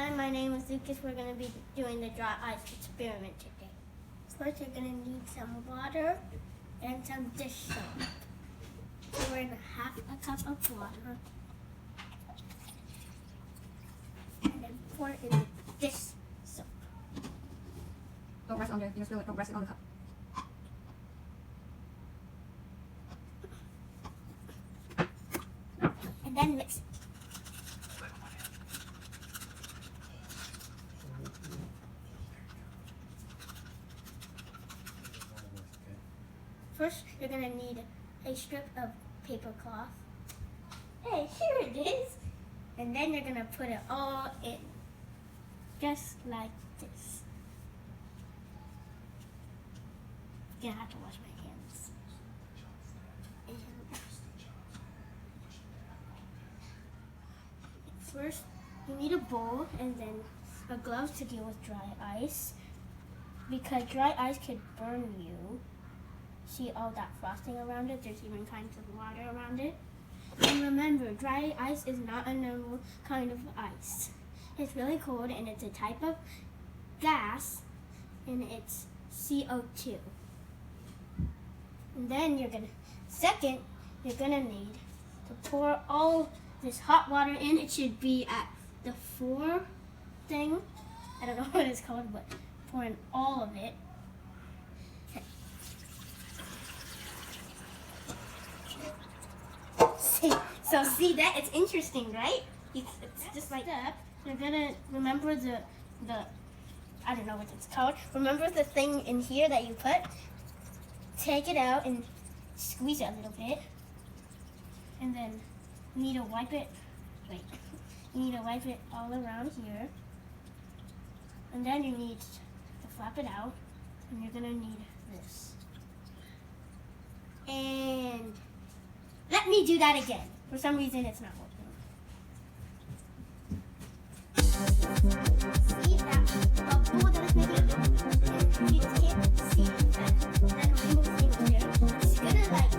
Hi, my name is Lucas. We're going to be doing the dry ice experiment today. First, you're going to need some water and some dish soap. So we're going to half a cup of water and then pour it in the dish soap. Don't press under. You just feel it. Don't press it on the cup. And then mix it. First, you're going to need a strip of paper cloth. Hey, here it is. And then you're going to put it all in. Just like this. I'm going to have to wash my hands. And first, you need a bowl and then a glove to deal with dry ice. Because dry ice could burn you. See all that frosting around it? There's even kinds of water around it. And remember, dry ice is not a normal kind of ice. It's really cold and it's a type of gas and it's CO2. And then you're gonna need to pour all this hot water in. It should be at the 4 thing. I don't know what it's called, but pour in all of it. So see that? It's interesting, right? It's just like that. You're gonna remember the I don't know what it's called. Remember the thing in here that you put? Take it out and squeeze it a little bit. And then you need to wipe it. Wait. You need to wipe it all around here. And then you need to flap it out. And you're gonna need this. And let me do that again. For some reason, it's not working. See that bubble that is making? You just can't see that rainbow thing here. It's gonna like.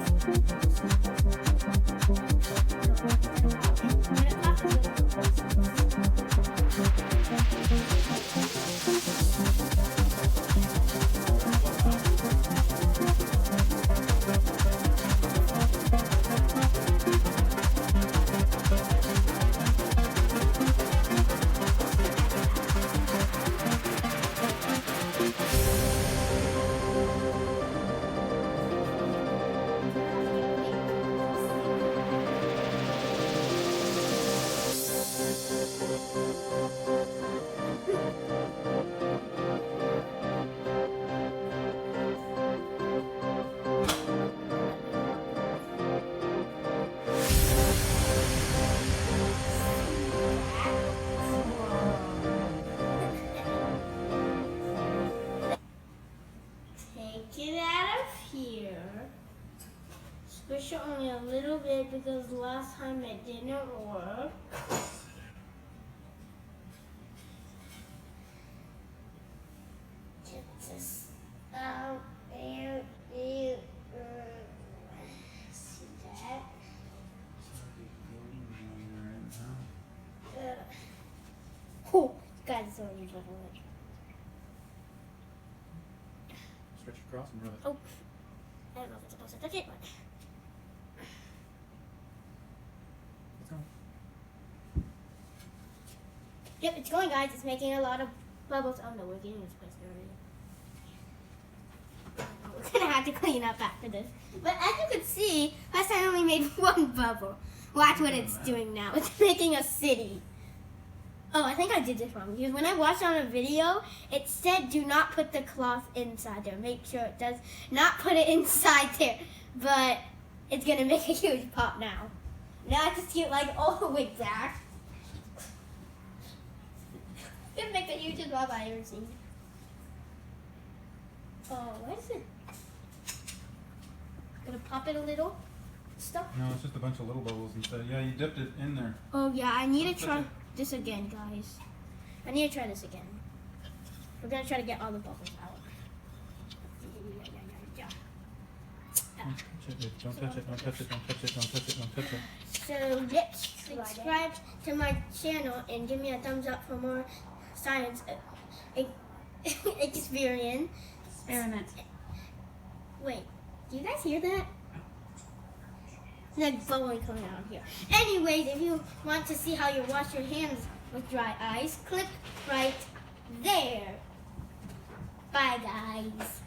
Take it out of here. Squish it only a little bit because last time it didn't work. Get this out and see that. Oh, guys, it's already bubbling. Stretch across and rub it. Oh, I don't know if it's supposed to touch it, but. It's going. Yep, it's going, guys. It's making a lot of bubbles. Oh no, we're getting this place dirty. We're gonna have to clean up after this. But as you can see, last time I only made one bubble. Watch what it's doing now. It's making a city. Oh, I think I did this wrong because when I watched on a video, it said do not put the cloth inside there. Make sure it does not put it inside there. But it's gonna make a huge pop now. Now I just get like all the way back. It makes the hugest pop I ever seen. Oh, what is it? Gonna pop it a little. Stop. No, it's just a bunch of little bubbles instead. Yeah, you dipped it in there. Oh yeah, I need to try Okay. this again, guys. I need to try this again. We're gonna try to get all the bubbles out. Don't touch it, don't touch it, don't touch it, don't touch it, don't touch it. So let's subscribe to my channel and give me a thumbs up for more science experience. Experiment. Wait, do you guys hear that? There's like bubbling coming out of here. Anyways, if you want to see how you wash your hands with dry ice, click right there. Bye, guys.